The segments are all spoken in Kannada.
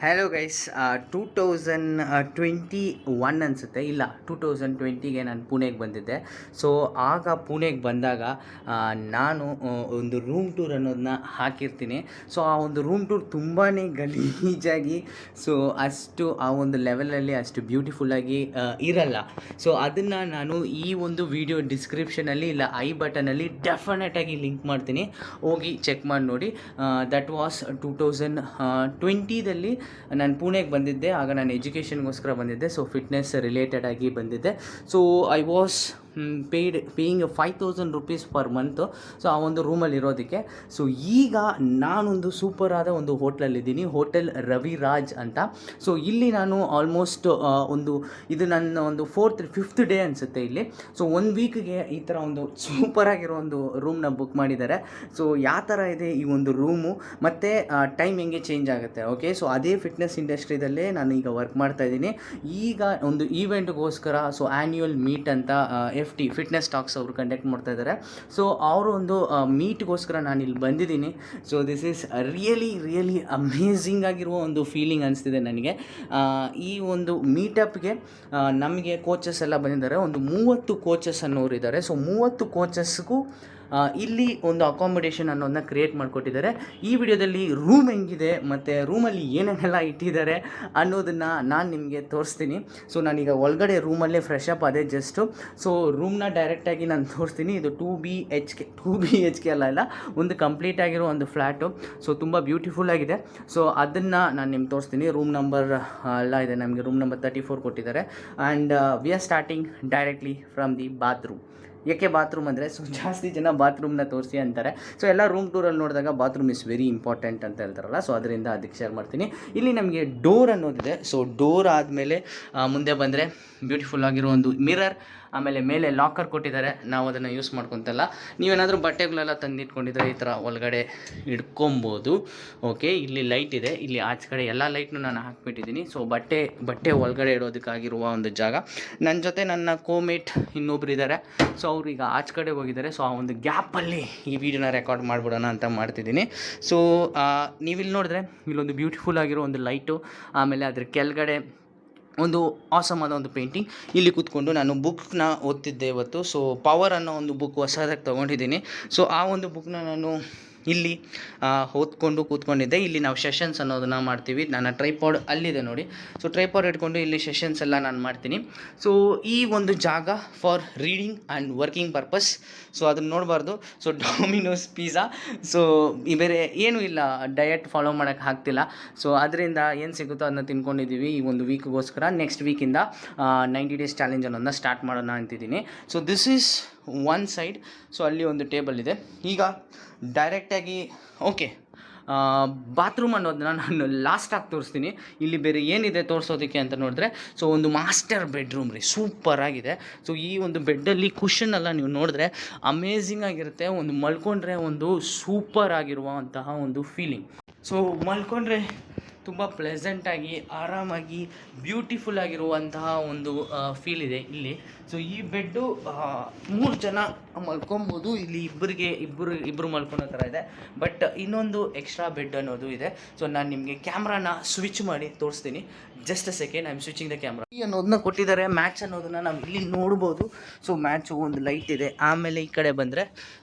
ಹಲೋ ಗೈಸ್, 2021 ಅನಿಸುತ್ತೆ, ಇಲ್ಲ 2020ಗೆ ನಾನು ಪುಣೆಗೆ ಬಂದಿದ್ದೆ. ಸೊ ಆಗ ಪುಣೆಗೆ ಬಂದಾಗ ನಾನು ಒಂದು ರೂಮ್ ಟೂರ್ ಅನ್ನೋದನ್ನ ಹಾಕಿರ್ತೀನಿ. ಸೊ ಆ ಒಂದು ರೂಮ್ ಟೂರ್ ತುಂಬಾ ಗಲೀಜಾಗಿ, ಸೊ ಅಷ್ಟು ಆ ಒಂದು ಲೆವೆಲಲ್ಲಿ ಅಷ್ಟು ಬ್ಯೂಟಿಫುಲ್ಲಾಗಿ ಇರಲ್ಲ. ಸೊ ಅದನ್ನು ನಾನು ಈ ಒಂದು ವಿಡಿಯೋ ಡಿಸ್ಕ್ರಿಪ್ಷನಲ್ಲಿ ಇಲ್ಲ ಐ ಬಟನಲ್ಲಿ ಡೆಫಿನೆಟಾಗಿ ಲಿಂಕ್ ಮಾಡ್ತೀನಿ, ಹೋಗಿ ಚೆಕ್ ಮಾಡಿ ನೋಡಿ. ದಟ್ ವಾಸ್ 2020ದಲ್ಲಿ ನಾನು ಪುಣೆಗೆ ಬಂದಿದ್ದೆ. ಆಗ ನಾನು ಎಜುಕೇಷನ್ಗೋಸ್ಕರ ಬಂದಿದ್ದೆ, ಸೊ ಫಿಟ್ನೆಸ್ ರಿಲೇಟೆಡ್ ಆಗಿ ಬಂದಿದ್ದೆ. So I was paying 5,000 rupees per month, so ಆ ಒಂದು ರೂಮಲ್ಲಿ ಇರೋದಕ್ಕೆ. ಸೊ ಈಗ ನಾನೊಂದು ಸೂಪರ್ ಆದ ಒಂದು ಹೋಟ್ಲಲ್ಲಿದ್ದೀನಿ, ಹೋಟೆಲ್ ರವಿರಾಜ್ ಅಂತ. ಸೊ ಇಲ್ಲಿ ನಾನು ಆಲ್ಮೋಸ್ಟ್ ಇದು ನನ್ನ ಒಂದು 5th ಡೇ ಅನಿಸುತ್ತೆ ಇಲ್ಲಿ. ಸೊ 1 ವೀಕ್ಗೆ ಈ ಥರ ಒಂದು ಸೂಪರಾಗಿರೋ ಒಂದು ರೂಮ್ನ ಬುಕ್ ಮಾಡಿದ್ದಾರೆ. ಸೊ ಯಾವ ಥರ ಇದೆ ಈ ಒಂದು ರೂಮು, ಮತ್ತು ಟೈಮ್ ಹೆಂಗೆ ಚೇಂಜ್ ಆಗುತ್ತೆ, ಓಕೆ. ಸೊ ಅದೇ ಫಿಟ್ನೆಸ್ ಇಂಡಸ್ಟ್ರಿದಲ್ಲೇ ನಾನು ಈಗ ವರ್ಕ್ ಮಾಡ್ತಾಯಿದ್ದೀನಿ. ಈಗ ಒಂದು ಈವೆಂಟ್ಗೋಸ್ಕರ, ಸೊ ಆ್ಯನ್ಯುವಲ್ ಮೀಟ್ ಅಂತ ಫಿಟ್ನೆಸ್ ಟಾಕ್ಸ್ ಅವರು ಕಂಡಕ್ಟ್ ಮಾಡ್ತಾ ಇದ್ದಾರೆ. ಸೊ ಅವರು ಒಂದು ಮೀಟ್ಗೋಸ್ಕರ ನಾನು ಇಲ್ಲಿ ಬಂದಿದ್ದೀನಿ. So this is really amazing ಆಗಿರುವ ಒಂದು ಫೀಲಿಂಗ್ ಅನಿಸ್ತಿದೆ ನನಗೆ. ಈ ಒಂದು ಮೀಟಪ್ಗೆ ನಮಗೆ ಕೋಚಸ್ ಎಲ್ಲ ಬಂದಿದ್ದಾರೆ, ಒಂದು 30 ಕೋಚಸ್ ಅನ್ನೋರು ಇದ್ದಾರೆ. ಸೊ 30 ಕೋಚಸ್ಗೂ ಇಲ್ಲಿ ಒಂದು ಅಕಾಮಿಡೇಷನ್ ಅನ್ನೋದನ್ನ ಕ್ರಿಯೇಟ್ ಮಾಡಿಕೊಟ್ಟಿದ್ದಾರೆ. ಈ ವಿಡಿಯೋದಲ್ಲಿ ರೂಮ್ ಹೆಂಗಿದೆ ಮತ್ತು ರೂಮಲ್ಲಿ ಏನೇನೆಲ್ಲ ಇಟ್ಟಿದ್ದಾರೆ ಅನ್ನೋದನ್ನು ನಾನು ನಿಮಗೆ ತೋರಿಸ್ತೀನಿ. ಸೊ ನಾನೀಗ ಒಳಗಡೆ ರೂಮಲ್ಲೇ ಫ್ರೆಶ್ ಅಪ್ ಆದೆ ಜಸ್ಟು. ಸೊ ರೂಮ್ನ ಡೈರೆಕ್ಟಾಗಿ ನಾನು ತೋರಿಸ್ತೀನಿ. ಇದು 2 BHK ಅಲ್ಲ, ಒಂದು ಕಂಪ್ಲೀಟ್ ಆಗಿರೋ ಒಂದು ಫ್ಲ್ಯಾಟು. ಸೊ ತುಂಬ ಬ್ಯೂಟಿಫುಲ್ ಆಗಿದೆ. ಸೊ ಅದನ್ನು ನಾನು ನಿಮ್ಗೆ ತೋರಿಸ್ತೀನಿ. ರೂಮ್ ನಂಬರ್ ಎಲ್ಲ ಇದೆ, ನಮಗೆ ರೂಮ್ ನಂಬರ್ 34 ಕೊಟ್ಟಿದ್ದಾರೆ. And we are starting directly from the bathroom. ಏಕೆ ಬಾತ್ರೂಮ್ ಅಂದರೆ, ಸೊ ಜಾಸ್ತಿ ಜನ ಬಾತ್ರೂಮ್ನ ತೋರಿಸಿ ಅಂತಾರೆ. ಸೊ ಎಲ್ಲ ರೂಮ್ ಟೂರಲ್ಲಿ ನೋಡಿದಾಗ ಬಾತ್ರೂಮ್ ಇಸ್ ವೆರಿ ಇಂಪಾರ್ಟೆಂಟ್ ಅಂತ ಹೇಳ್ತಾರಲ್ಲ, ಸೊ ಅದರಿಂದ ಅದಕ್ಕೆ ಶೇರ್ ಮಾಡ್ತೀನಿ. ಇಲ್ಲಿ ನಮಗೆ ಡೋರ್ ಅನ್ನೋದಿದೆ. ಸೊ ಡೋರ್ ಆದಮೇಲೆ ಮುಂದೆ ಬಂದರೆ ಬ್ಯೂಟಿಫುಲ್ ಆಗಿರೋ ಒಂದು ಮಿರರ್, ಆಮೇಲೆ ಮೇಲೆ ಲಾಕರ್ ಕೊಟ್ಟಿದ್ದಾರೆ. ನಾವು ಅದನ್ನು ಯೂಸ್ ಮಾಡ್ಕೊತಲ್ಲ. ನೀವೇನಾದರೂ ಬಟ್ಟೆಗಳೆಲ್ಲ ತಂದಿಟ್ಕೊಂಡಿದ್ರೆ ಈ ಥರ ಒಳಗಡೆ ಇಟ್ಕೊಬೋದು, ಓಕೆ. ಇಲ್ಲಿ ಲೈಟ್ ಇದೆ, ಇಲ್ಲಿ ಆಚೆ ಕಡೆ ಎಲ್ಲ ಲೈಟ್ನು ನಾನು ಹಾಕ್ಬಿಟ್ಟಿದ್ದೀನಿ. ಸೊ ಬಟ್ಟೆ ಒಳಗಡೆ ಇಡೋದಕ್ಕಾಗಿರುವ ಒಂದು ಜಾಗ. ನನ್ನ ಜೊತೆ ನನ್ನ ಕೋಮೇಟ್ ಇನ್ನೊಬ್ರು ಇದ್ದಾರೆ. ಸೊ ಅವರು ಈಗ ಆಚೆ ಕಡೆ ಹೋಗಿದ್ದಾರೆ. ಸೊ ಆ ಒಂದು ಗ್ಯಾಪಲ್ಲಿ ಈ ವಿಡಿಯೋನ ರೆಕಾರ್ಡ್ ಮಾಡಿಬಿಡೋಣ ಅಂತ ಮಾಡ್ತಿದ್ದೀನಿ. ಸೊ ನೀವಿಲ್ಲಿ ನೋಡಿದ್ರೆ ಇಲ್ಲೊಂದು ಬ್ಯೂಟಿಫುಲ್ ಆಗಿರೋ ಒಂದು ಲೈಟು, ಆಮೇಲೆ ಅದ್ರ ಕೆಳಗಡೆ ಒಂದು ಆಸಮ್ ಆದ ಒಂದು ಪೇಂಟಿಂಗ್. ಇಲ್ಲಿ ಕೂತ್ಕೊಂಡು ನಾನು ಬುಕ್ನ ಓದ್ತಿದ್ದೆ ಇವತ್ತು. ಸೊ ಪವರ್ ಅನ್ನೋ ಒಂದು ಬುಕ್ ಹೊಸದಾಗಿ ತೊಗೊಂಡಿದ್ದೀನಿ. ಸೊ ಆ ಒಂದು ಬುಕ್ನ ನಾನು ಇಲ್ಲಿ ಕೂತ್ಕೊಂಡಿದ್ದೆ. ಇಲ್ಲಿ ನಾವು ಸೆಷನ್ಸ್ ಅನ್ನೋದನ್ನು ಮಾಡ್ತೀವಿ. ನನ್ನ ಟ್ರೈಪಾಡ್ ಅಲ್ಲಿದೆ ನೋಡಿ. ಸೊ ಟ್ರೈಪಾಡ್ ಇಟ್ಕೊಂಡು ಇಲ್ಲಿ ಸೆಷನ್ಸ್ ಎಲ್ಲ ನಾನು ಮಾಡ್ತೀನಿ. ಸೊ ಈ ಒಂದು ಜಾಗ for reading and working purpose. So ಅದನ್ನು ನೋಡಬಾರ್ದು. ಸೊ ಡಾಮಿನೋಸ್ ಪಿಜ್ಜಾ, ಸೊ ಬೇರೆ ಏನೂ ಇಲ್ಲ, ಡಯಟ್ ಫಾಲೋ ಮಾಡೋಕ್ಕೆ ಆಗ್ತಿಲ್ಲ. ಸೊ ಅದರಿಂದ ಏನು ಸಿಗುತ್ತೋ ಅದನ್ನ ತಿನ್ಕೊಂಡಿದ್ದೀವಿ ಈ ಒಂದು ವೀಕ್ಗೋಸ್ಕರ. ನೆಕ್ಸ್ಟ್ ವೀಕಿಂದ 90 days ಚಾಲೆಂಜ್ ಅನ್ನೋದನ್ನ ಸ್ಟಾರ್ಟ್ ಮಾಡೋಣ ಅಂತಿದ್ದೀನಿ. So this is one side. So ಅಲ್ಲಿ ಒಂದು ಟೇಬಲ್ ಇದೆ. ಈಗ ಡೈರೆಕ್ಟಾಗಿ ಓಕೆ, ಬಾತ್ರೂಮ್ ಅನ್ನೋದನ್ನ ನಾನು ಲಾಸ್ಟಾಗಿ ತೋರಿಸ್ತೀನಿ. ಇಲ್ಲಿ ಬೇರೆ ಏನಿದೆ ತೋರಿಸೋದಕ್ಕೆ ಅಂತ ನೋಡಿದ್ರೆ, ಸೊ ಒಂದು ಮಾಸ್ಟರ್ ಬೆಡ್ರೂಮ್ ರೀ, ಸೂಪರಾಗಿದೆ. ಸೊ ಈ ಒಂದು ಬೆಡ್ಡಲ್ಲಿ ಕುಷನ್ ಎಲ್ಲ ನೀವು ನೋಡಿದ್ರೆ ಅಮೇಝಿಂಗ್ ಆಗಿರುತ್ತೆ. ಒಂದು ಮಲ್ಕೊಂಡ್ರೆ ಒಂದು ಸೂಪರ್ ಆಗಿರುವಂತಹ ಒಂದು ಫೀಲಿಂಗ್. ಸೊ ಮಲ್ಕೊಂಡ್ರೆ ತುಂಬ ಪ್ಲೆಸೆಂಟಾಗಿ, ಆರಾಮಾಗಿ, ಬ್ಯೂಟಿಫುಲ್ ಆಗಿರುವಂತಹ ಒಂದು ಫೀಲ್ ಇದೆ ಇಲ್ಲಿ. ಸೊ ಈ ಬೆಡ್ಡು 3 ಜನ ಮಲ್ಕೊಬೋದು. ಇಲ್ಲಿ ಇಬ್ಬರು ಮಲ್ಕೊಳೋ ಥರ ಇದೆ. ಬಟ್ ಇನ್ನೊಂದು ಎಕ್ಸ್ಟ್ರಾ ಬೆಡ್ ಅನ್ನೋದು ಇದೆ. ಸೊ ನಾನು ನಿಮಗೆ ಕ್ಯಾಮ್ರಾನ ಸ್ವಿಚ್ ಮಾಡಿ ತೋರಿಸ್ತೀನಿ. Just a second, I am switching the camera. ಈ ಅನ್ನೋದನ್ನ ಕೊಟ್ಟಿದ್ದಾರೆ, ಮ್ಯಾಚ್ ಅನ್ನೋದನ್ನು ನಾವು ಇಲ್ಲಿ ನೋಡ್ಬೋದು. ಸೊ ಮ್ಯಾಚು ಒಂದು ಲೈಟ್ ಇದೆ. ಆಮೇಲೆ ಈ ಕಡೆ ಬಂದರೆ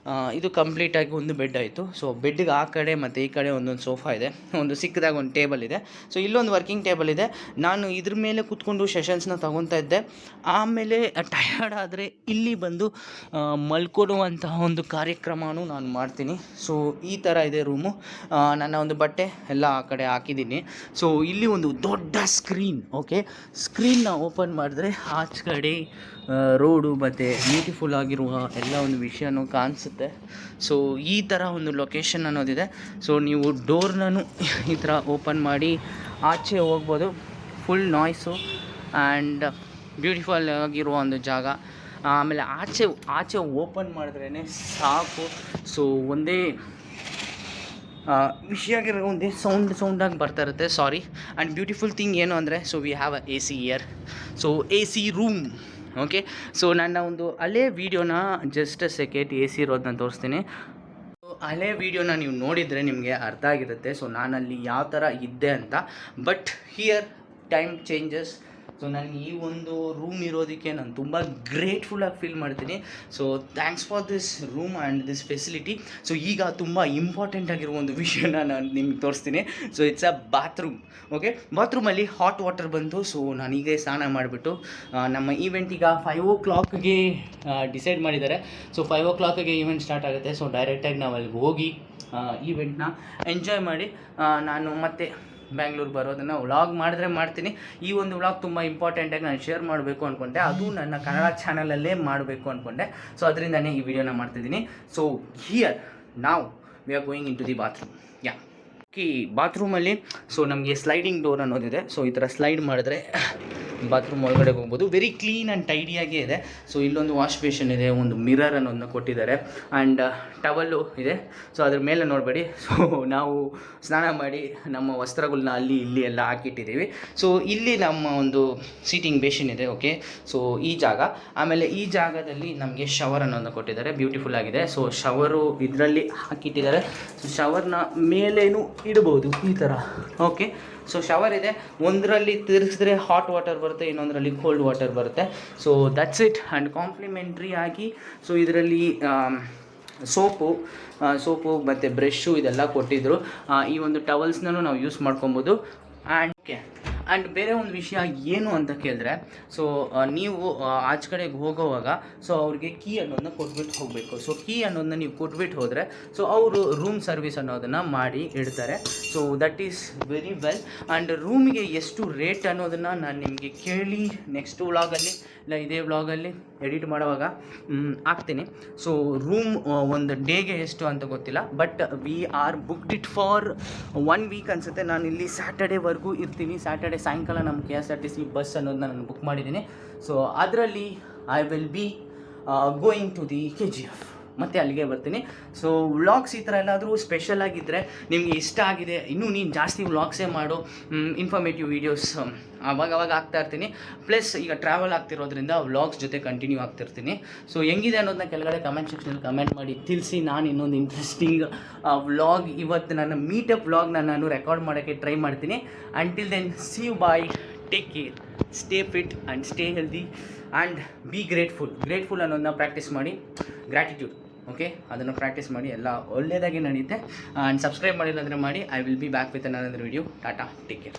ಇದು ಕಂಪ್ಲೀಟಾಗಿ ಒಂದು ಬೆಡ್ ಆಯಿತು. ಸೊ ಬೆಡ್ಗೆ ಆ ಕಡೆ ಮತ್ತು ಈ ಕಡೆ ಒಂದೊಂದು ಸೋಫಾ ಇದೆ, ಒಂದು ಸಿಕ್ಕದಾಗ ಒಂದು ಟೇಬಲ್ ಇದೆ. ಸೊ ಇಲ್ಲೊಂದು ವರ್ಕಿಂಗ್ ಟೇಬಲ್ ಇದೆ. ನಾನು ಇದ್ರ ಮೇಲೆ ಕೂತ್ಕೊಂಡು ಸೆಷನ್ಸ್ನ ತೊಗೊತಾ ಇದ್ದೆ. ಆಮೇಲೆ ಟಯರ್ಡ್ ಆದರೆ ಇಲ್ಲಿ ಬಂದು ಮಲ್ಕೊಡುವಂತಹ ಒಂದು ಕಾರ್ಯಕ್ರಮನೂ ನಾನು ಮಾಡ್ತೀನಿ. ಸೊ ಈ ಥರ ಇದೆ ರೂಮು. ನನ್ನ ಒಂದು ಬಟ್ಟೆ ಎಲ್ಲ ಆ ಕಡೆ ಹಾಕಿದ್ದೀನಿ. ಸೊ ಇಲ್ಲಿ ಒಂದು ದೊಡ್ಡ ಸ್ಕ್ರೀನ್, ಓಕೆ. ಸ್ಕ್ರೀನ್ನ ಓಪನ್ ಮಾಡಿದ್ರೆ ಆಚೆ ಕಡೆ ರೋಡು ಮತ್ತು ಬ್ಯೂಟಿಫುಲ್ ಆಗಿರುವ ಎಲ್ಲ ಒಂದು ವಿಷಯನೂ ಕಾಣಿಸುತ್ತೆ. ಸೊ ಈ ಥರ ಒಂದು ಲೊಕೇಶನ್ ಅನ್ನೋದಿದೆ. ಸೊ ನೀವು ಡೋರ್ನೂ ಈ ಥರ ಓಪನ್ ಮಾಡಿ ಆಚೆ ಹೋಗ್ಬೋದು. ಫುಲ್ ನಾಯ್ಸು ಆ್ಯಂಡ್ ಬ್ಯೂಟಿಫುಲ್ ಆಗಿರುವ ಒಂದು ಜಾಗ. ಆಮೇಲೆ ಆಚೆ ಓಪನ್ ಮಾಡಿದ್ರೇ ಸಾಕು. ಸೊ ಒಂದೇ ವಿಷಯ ಆಗಿರೋ ಒಂದೇ ಸೌಂಡಾಗಿ ಬರ್ತಾ ಇರುತ್ತೆ, ಸಾರಿ. ಆ್ಯಂಡ್ ಬ್ಯೂಟಿಫುಲ್ ಥಿಂಗ್ ಏನು ಅಂದರೆ, so we have a AC year. So AC room, okay. So ನನ್ನ ಒಂದು ಹಳೆ ವೀಡಿಯೋನ ಜಸ್ಟ್ ಸೆಕೆಂಡ್ AC ಇರೋದನ್ನ ತೋರಿಸ್ತೀನಿ. ಹಳೆ ವೀಡಿಯೋನ ನೀವು ನೋಡಿದರೆ ನಿಮಗೆ ಅರ್ಥ ಆಗಿರುತ್ತೆ. ಸೊ ನಾನಲ್ಲಿ ಯಾವ ಥರ ಇದ್ದೆ ಅಂತ. But here time changes. So ನನಗೆ ಈ ಒಂದು ರೂಮ್ ಇರೋದಕ್ಕೆ ನಾನು ತುಂಬ ಗ್ರೇಟ್ಫುಲ್ಲಾಗಿ ಫೀಲ್ ಮಾಡ್ತೀನಿ. So thanks for this room and this facility. So ಈಗ ತುಂಬ ಇಂಪಾರ್ಟೆಂಟ್ ಆಗಿರೋ ಒಂದು ವಿಷಯನ ನಾನು ನಿಮ್ಗೆ ತೋರಿಸ್ತೀನಿ. So it's a bathroom. Okay, ಬಾತ್ರೂಮಲ್ಲಿ ಹಾಟ್ ವಾಟರ್ ಬಂತು. ಸೊ ನಾನೀಗ ಸ್ನಾನ ಮಾಡಿಬಿಟ್ಟು ನಮ್ಮ ಈವೆಂಟ್ ಈಗ 5 o'clockಗೆ ಡಿಸೈಡ್ ಮಾಡಿದ್ದಾರೆ. ಸೊ 5 o'clockಗೆ ಈವೆಂಟ್ ಸ್ಟಾರ್ಟ್ ಆಗುತ್ತೆ. ಸೊ ಡೈರೆಕ್ಟಾಗಿ ನಾವು ಅಲ್ಲಿಗೆ ಹೋಗಿ ಈವೆಂಟ್ನ ಎಂಜಾಯ್ ಮಾಡಿ ನಾನು ಮತ್ತೆ ಬ್ಯಾಂಗ್ಳೂರಿಗೆ ಬರೋದನ್ನು ವ್ಲಾಗ್ ಮಾಡಿದ್ರೆ ಮಾಡ್ತೀನಿ. ಈ ಒಂದು ವ್ಲಾಗ್ ತುಂಬ ಇಂಪಾರ್ಟೆಂಟಾಗಿ ನಾನು ಶೇರ್ ಮಾಡಬೇಕು ಅಂದ್ಕೊಂಡೆ, ಅದು ನನ್ನ ಕನ್ನಡ ಚಾನಲಲ್ಲೇ ಮಾಡಬೇಕು ಅಂದ್ಕೊಂಡೆ. ಸೊ ಅದರಿಂದನೇ ಈ ವಿಡಿಯೋನ ಮಾಡ್ತಿದ್ದೀನಿ. ಸೊ ಹಿಯರ್ ನಾವು we are going into the bathroom. Yeah, ಈ ಬಾತ್ರೂಮಲ್ಲಿ ಸೊ ನಮಗೆ ಸ್ಲೈಡಿಂಗ್ ಡೋರ್ ಅನ್ನೋದಿದೆ. ಸೊ ಈ ಥರ ಸ್ಲೈಡ್ ಮಾಡಿದ್ರೆ ಬಾತ್ರೂಮ್ ಒಳಗಡೆ ಹೋಗ್ಬೋದು. ವೆರಿ ಕ್ಲೀನ್ ಆ್ಯಂಡ್ ಟೈಡಿಯಾಗೇ ಇದೆ. ಸೊ ಇಲ್ಲೊಂದು ವಾಶ್ ಬೇಷನ್ ಇದೆ, ಒಂದು ಮಿರರ್ ಅನ್ನೋದನ್ನ ಕೊಟ್ಟಿದ್ದಾರೆ ಆ್ಯಂಡ್ ಟವಲ್ಲು ಇದೆ. ಸೊ ಅದ್ರ ಮೇಲೆ ನೋಡಬೇಡಿ. ಸೊ ನಾವು ಸ್ನಾನ ಮಾಡಿ ನಮ್ಮ ವಸ್ತ್ರಗಳನ್ನ ಅಲ್ಲಿ ಇಲ್ಲಿ ಎಲ್ಲ ಹಾಕಿಟ್ಟಿದ್ದೀವಿ. ಸೊ ಇಲ್ಲಿ ನಮ್ಮ ಒಂದು ಸೀಟಿಂಗ್ ಬೇಷನ್ ಇದೆ. ಓಕೆ, ಸೊ ಈ ಜಾಗ, ಆಮೇಲೆ ಈ ಜಾಗದಲ್ಲಿ ನಮಗೆ ಶವರ್ ಅನ್ನೋದನ್ನ ಕೊಟ್ಟಿದ್ದಾರೆ. ಬ್ಯೂಟಿಫುಲ್ ಆಗಿದೆ. ಸೊ ಶವರು ಇದರಲ್ಲಿ ಹಾಕಿಟ್ಟಿದ್ದಾರೆ. ಸೊ ಶವರ್ನ ಮೇಲೇನು ಇಡ್ಬೋದು ಈ ಥರ. ಓಕೆ, ಸೊ ಶವರ್ ಇದೆ. ಒಂದರಲ್ಲಿ ತಿರುಗಿಸಿದ್ರೆ ಹಾಟ್ ವಾಟರ್ ಬರುತ್ತೆ, ಇನ್ನೊಂದರಲ್ಲಿ ಕೋಲ್ಡ್ ವಾಟರ್ ಬರುತ್ತೆ. So that's it. And complimentary ಆಗಿ ಸೊ ಇದರಲ್ಲಿ ಸೋಪು ಮತ್ತು ಬ್ರಷ್ಷು ಇದೆಲ್ಲ ಕೊಟ್ಟಿದ್ದರು. ಈ ಒಂದು ಟವಲ್ಸ್ನೂ ನಾವು ಯೂಸ್ ಮಾಡ್ಕೊಬೋದು. ಆ್ಯಂಡ್ ಬೇರೆ ಒಂದು ವಿಷಯ ಏನು ಅಂತ ಕೇಳಿದ್ರೆ, ಸೊ ನೀವು ಆಚೆ ಕಡೆಗೆ ಹೋಗೋವಾಗ ಸೊ ಅವ್ರಿಗೆ ಕೀ ಅನ್ನೋದನ್ನ ಕೊಟ್ಬಿಟ್ಟು ಹೋಗಬೇಕು. ಸೊ ಕೀ ಅನ್ನೋದನ್ನ ನೀವು ಕೊಟ್ಬಿಟ್ಟು ಹೋದರೆ ಸೊ ಅವರು ರೂಮ್ ಸರ್ವಿಸ್ ಅನ್ನೋದನ್ನು ಮಾಡಿ ಇಡ್ತಾರೆ. So that is very well. And ರೂಮಿಗೆ ಎಷ್ಟು ರೇಟ್ ಅನ್ನೋದನ್ನು ನಾನು ನಿಮಗೆ ಕೇಳಿ ನೆಕ್ಸ್ಟ್ ವ್ಲಾಗಲ್ಲಿ ಇಲ್ಲ ಇದೇ ವ್ಲಾಗಲ್ಲಿ ಎಡಿಟ್ ಮಾಡುವಾಗ ಹಾಕ್ತೀನಿ. ಸೊ ರೂಮ್ ಒಂದು ಡೇಗೆ ಎಷ್ಟು ಅಂತ ಗೊತ್ತಿಲ್ಲ, but we are booked it for 1 week ಅನಿಸುತ್ತೆ. ನಾನು ಇಲ್ಲಿ ಸ್ಯಾಟರ್ಡೇವರೆಗೂ ಇರ್ತೀನಿ. ಸ್ಯಾಟರ್ಡೇ ಸಾಯಂಕಾಲ ನಮ್ಮ KSRTC ಬಸ್ ಅನ್ನೋದನ್ನ ನಾನು ಬುಕ್ ಮಾಡಿದ್ದೀನಿ. ಸೊ ಅದರಲ್ಲಿ I will be going to the KGF, ಮತ್ತು ಅಲ್ಲಿಗೆ ಬರ್ತೀನಿ. ಸೊ ವ್ಲಾಗ್ಸ್ ಈ ಥರ ಎಲ್ಲಾದರೂ ಸ್ಪೆಷಲ್ ಆಗಿದ್ದರೆ ನಿಮಗೆ ಇಷ್ಟ ಆಗಿದೆ, ಇನ್ನೂ ನೀನು ಜಾಸ್ತಿ ವ್ಲಾಗ್ಸೇ ಮಾಡು, ಇನ್ಫಾರ್ಮೇಟಿವ್ ವೀಡಿಯೋಸ್ ಅವಾಗವಾಗ ಆಗ್ತಾಯಿರ್ತೀನಿ. ಪ್ಲಸ್ ಈಗ ಟ್ರಾವೆಲ್ ಆಗ್ತಿರೋದ್ರಿಂದ ವ್ಲಾಗ್ಸ್ ಜೊತೆ ಕಂಟಿನ್ಯೂ ಆಗ್ತಿರ್ತೀನಿ. ಸೊ ಹೆಂಗಿದೆ ಅನ್ನೋದನ್ನ ಕೆಳಗಡೆ ಕಮೆಂಟ್ ಸೆಕ್ಷನಲ್ಲಿ ಕಮೆಂಟ್ ಮಾಡಿ ತಿಳಿಸಿ. ನಾನು ಇನ್ನೊಂದು ಇಂಟ್ರೆಸ್ಟಿಂಗ್ ವ್ಲಾಗ್, ಇವತ್ತು ನನ್ನ ಮೀಟಪ್ ವ್ಲಾಗ್ನ ನಾನು ರೆಕಾರ್ಡ್ ಮಾಡೋಕ್ಕೆ ಟ್ರೈ ಮಾಡ್ತೀನಿ. Until then, see you, bye, take care, stay fit and stay healthy and be grateful ಅನ್ನೋದನ್ನ ಪ್ರಾಕ್ಟೀಸ್ ಮಾಡಿ. ಗ್ರ್ಯಾಟಿಟ್ಯೂಡ್, ಓಕೆ, ಅದನ್ನು ಪ್ರಾಕ್ಟೀಸ್ ಮಾಡಿ, ಎಲ್ಲ ಒಳ್ಳೆಯದಾಗಿ ನಡೆಯುತ್ತೆ. ಆ್ಯಂಡ್ ಸಬ್ಸ್ಕ್ರೈಬ್ ಮಾಡಿಲ್ಲ ಅಂದರೆ ಮಾಡಿ. I will be back with another video. Tata, take care.